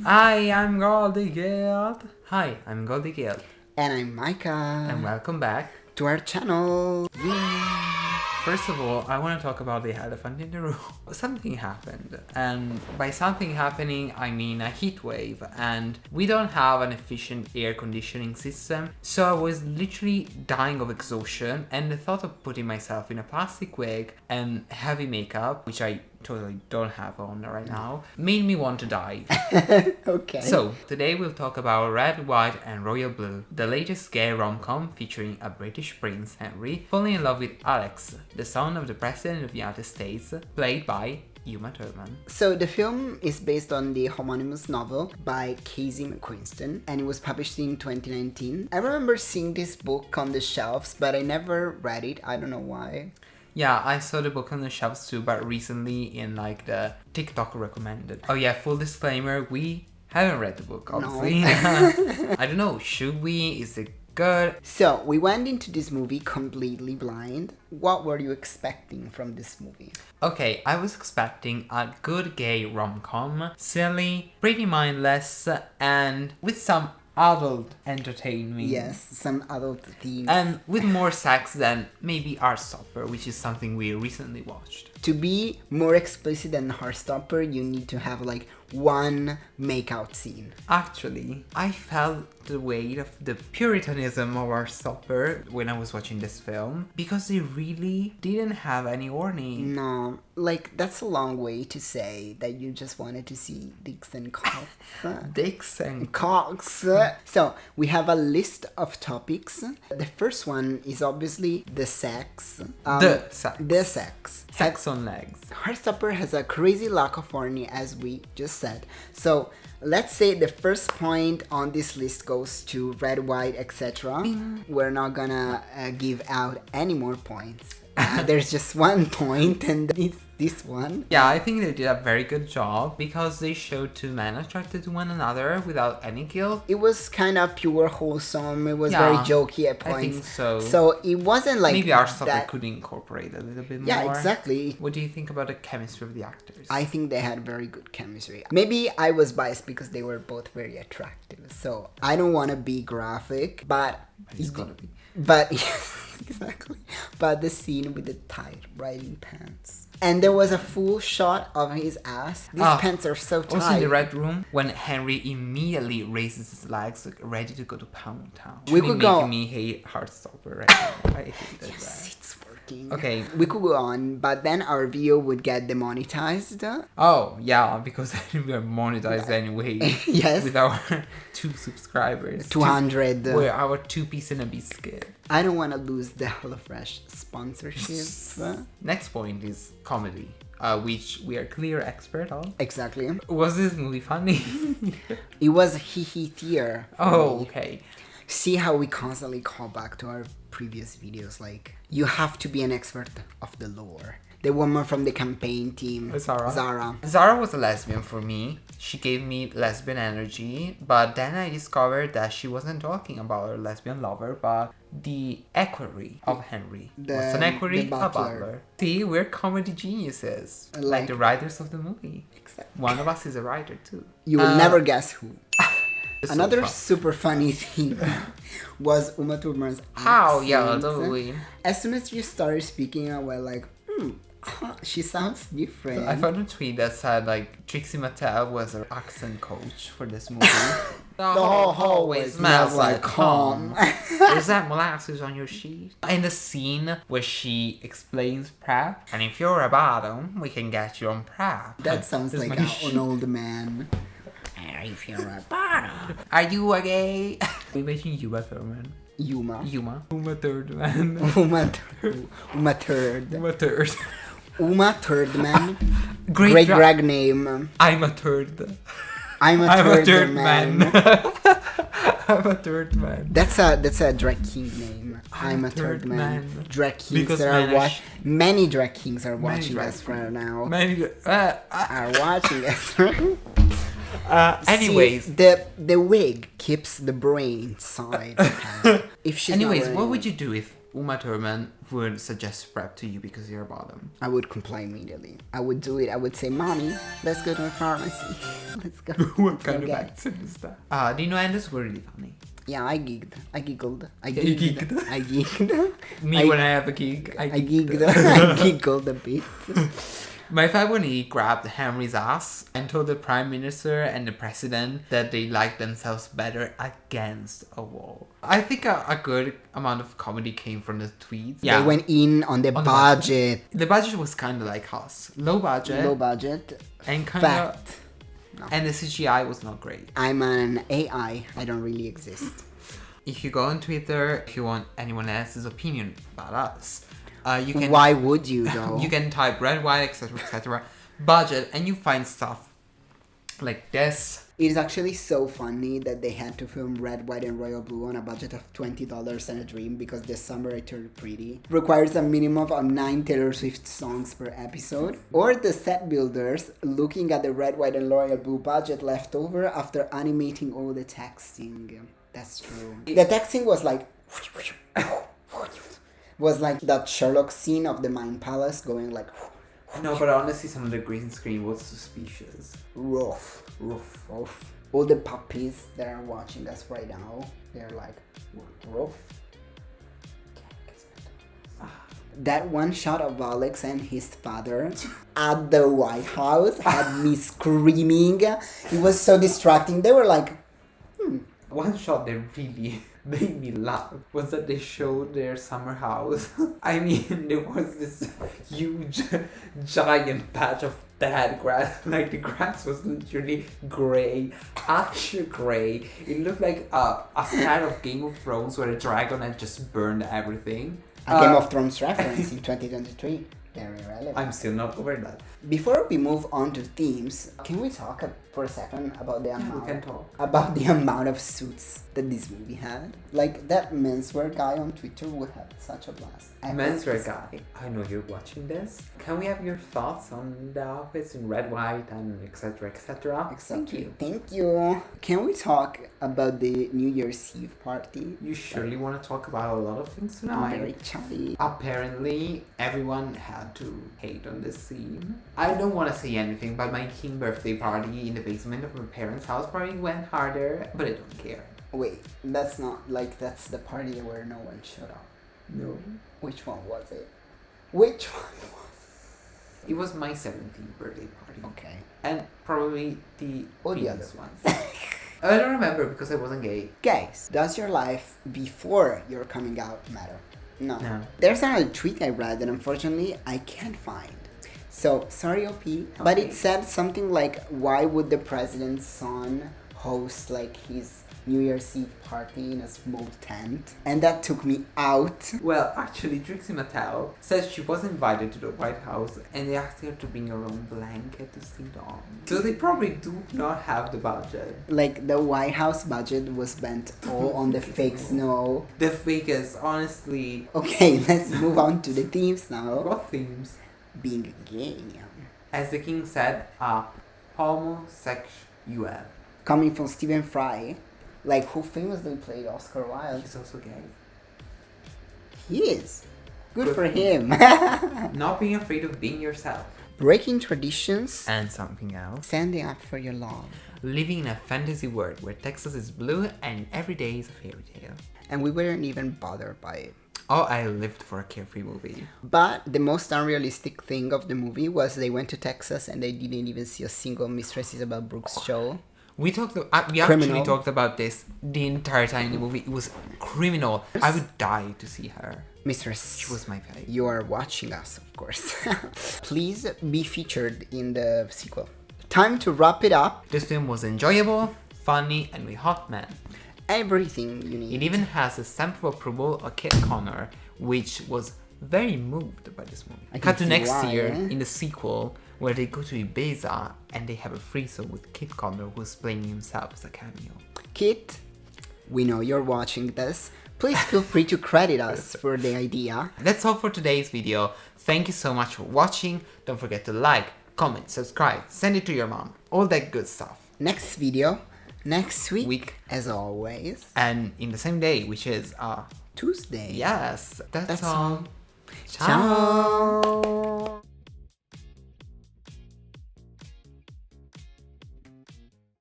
Hi, I'm Goldie Guild. Hi, I'm Goldie Guild. And I'm Mycah. And welcome back to our channel. First of all, I want to talk about the elephant in the room. Something happened, and by something happening, I mean a heat wave, and we don't have an efficient air conditioning system, so I was literally dying of exhaustion, and the thought of putting myself in a plastic wig and heavy makeup, which I totally don't have on right now, made me want to die. Okay. So, today we'll talk about Red, White and Royal Blue, the latest gay rom-com featuring a British Prince Henry falling in love with Alex, the son of the President of the United States, played by Uma Thurman. So the film is based on the homonymous novel by Casey McQuiston, and it was published in 2019. I remember seeing this book on the shelves, but I never read it. I don't know why. Yeah, I saw the book on the shelves too, but recently in like the TikTok recommended. Oh yeah, full disclaimer, we haven't read the book, obviously. No. I don't know, should we? Is it good? So, we went into this movie completely blind. What were you expecting from this movie? Okay, I was expecting a good gay rom-com, silly, pretty mindless, and with some adult entertainment. Yes, some adult themes. And with more sex than maybe Heartstopper, which is something we recently watched. To be more explicit than Heartstopper, you need to have like one makeout scene. Actually, I felt the weight of the puritanism of Heartstopper when I was watching this film, because they really didn't have any warning. No, like that's a long way to say that you just wanted to see dicks and cocks. Dicks and cocks. So we have a list of topics. The first one is obviously the sex. The sex. Sex on legs. Heartstopper has a crazy lack of warning, as we just said. So let's say the first point on this list goes to red, white, etc. We're not gonna give out any more points. There's just one point, and it's this one. Yeah, I think they did a very good job because they showed two men attracted to one another without any guilt. It was kind of pure wholesome. It was very jokey at points. I think so. So it wasn't like maybe Heartstopper could incorporate a little bit more. Yeah, exactly. What do you think about the chemistry of the actors? I think they had very good chemistry. Maybe I was biased because they were both very attractive. So I don't want to be graphic, but it's gotta be. But yes, exactly. But the scene with the tight riding pants. And there was a full shot of his ass. These pants are so tight. Also in the Red Room, when Henry immediately raises his legs, like, ready to go to Pound Town. We could go. Making me hate Heartstopper right now. I hate that. Yes, it's working. Okay. We could go on, but then our video would get demonetized. Oh, yeah, because we are monetized anyway. Yes. With our 2 subscribers. 200. We're our 2 piece in a biscuit. I don't want to lose the HelloFresh sponsorship. Next point is comedy, which we are clear expert on. Exactly. Was this movie funny? It was hee tier. Oh, okay. See how we constantly call back to our previous videos, like, you have to be an expert of the lore. The woman from the campaign team, Zara. Zara was a lesbian for me. She gave me lesbian energy, but then I discovered that she wasn't talking about her lesbian lover, but the equerry of Henry. What's an equerry? A butler. See, we're comedy geniuses. Like the writers of the movie. Exactly. One of us is a writer too. You will never guess who. Another so super funny thing was Uma Thurman's accent. Oh, yeah, totally. As soon as you started speaking, I was like, she sounds different. I found a tweet that said, like, Trixie Mattel was her accent coach for this movie. The whole hallway smells like cum. Is that molasses on your sheet? In the scene where she explains prep, and if you're a bottom, we can get you on prep. That sounds like an old man. If you're a bottom. Are you a gay? We mentioned Uma Thurman. Uma Thurman. Uma Thurd. Uma Thurman. Great drag name. I'm a third. I'm a third man. I'm a third man. That's a drag king name. I'm a third man. Drag kings many drag kings are watching us right now. Are watching us. Anyways, see, the wig keeps the brain inside. If she's anyways, what would you do if Uma Thurman would suggest PrEP to you because you're a bottom. I would comply immediately. I would do it. I would say, Mommy, let's go to a pharmacy. Let's go. What kind of Okay. accent is that? The innuendos were really funny. Yeah, I gigged. I giggled. I You gigged. gigged? I gigged. Me, when I have a gig, I gigged. I giggled a bit. My fave when he grabbed Henry's ass and told the Prime Minister and the President that they liked themselves better against a wall. I think a good amount of comedy came from the tweets. They went in on the budget. The budget was kind of like us. Low budget. Low budget. And kind of... Fact. No. And the CGI was not great. I'm an AI. I don't really exist. If you go on Twitter, if you want anyone else's opinion about us, you can... Why would you though? You can type red, white, etc., budget, and you find stuff like this. It is actually so funny that they had to film Red, White, and Royal Blue on a budget of $20 and a dream because The Summer I Turned Pretty requires a minimum of 9 Taylor Swift songs per episode. Or the set builders looking at the Red, White, and Royal Blue budget left over after animating all the texting. That's true. The texting was like... was like that Sherlock scene of the Mind Palace going like... No, but honestly, some of the green screen was suspicious. Rough. All the puppies that are watching us right now, they're like, rough. That one shot of Alex and his father at the White House had me screaming. It was so distracting. They were like, One shot that really made me laugh was that they showed their summer house. I mean, there was this huge, giant patch of bad grass. Like, the grass was literally grey, actual grey. It looked like a set of Game of Thrones where a dragon had just burned everything. a Game of Thrones reference in 2023. Very relevant. I'm still not over that. Before we move on to themes, can we talk for a second about the amount? We can talk. About the amount of suits that this movie had. Like, that menswear guy on Twitter would have such a blast. Menswear guy, I know you're watching this. Can we have your thoughts on the outfits in red, white, and etc., etc.? Thank you. Thank you. Can we talk about the New Year's Eve party? You surely want to talk about a lot of things I'm tonight. very chatty. Apparently, everyone had to hate on this scene. I don't want to say anything, but my king birthday party in the basement of my parents' house probably went harder, but I don't care. Wait, that's not like that's the party where no one showed up. No. Which one was it? Which one was It was my 17th birthday party. it? Okay. And probably the Or the previous other ones. I don't remember because I wasn't gay. Guys, does your life before your coming out matter? No. No. There's another tweet I read that unfortunately I can't find. So, sorry OP, but it said something like, why would the president's son host like his New Year's Eve party in a small tent? And that took me out. Well, actually, Trixie Mattel says she was invited to the White House and they asked her to bring her own blanket to sleep on. So they probably do not have the budget. Like, the White House budget was spent all on the fake snow. The fakest, honestly. Okay, let's move on to the themes now. What themes? Being gay. As the king said, homosexual. Coming from Stephen Fry, like, who famously played Oscar Wilde. He's also gay. He is. Good for him. Not being afraid of being yourself. Breaking traditions. And something else. Standing up for your love. Living in a fantasy world where Texas is blue and every day is a fairy tale. And we weren't even bothered by it. Oh, I lived for a carefree movie. But the most unrealistic thing of the movie was they went to Texas and they didn't even see a single Mistress Isabel Brooks show. We actually talked about this the entire time in the movie. It was criminal. I would die to see her. Mistress, She was my fave. you are watching us, of course. Please be featured in the sequel. Time to wrap it up. This film was enjoyable, funny, and with hot men. Everything you need. It even has a stamp of approval of Kit Connor, which was very moved by this movie. I can Cut to see next why, year eh? in the sequel, where they go to Ibiza and they have a threesome with Kit Connor, who's playing himself as a cameo. Kit, we know you're watching this. Please feel free to credit us for the idea. That's all for today's video. Thank you so much for watching. Don't forget to like, comment, subscribe, send it to your mom. All that good stuff. Next video, next week, as always. And in the same day, which is Tuesday. yes, that's all. Ciao.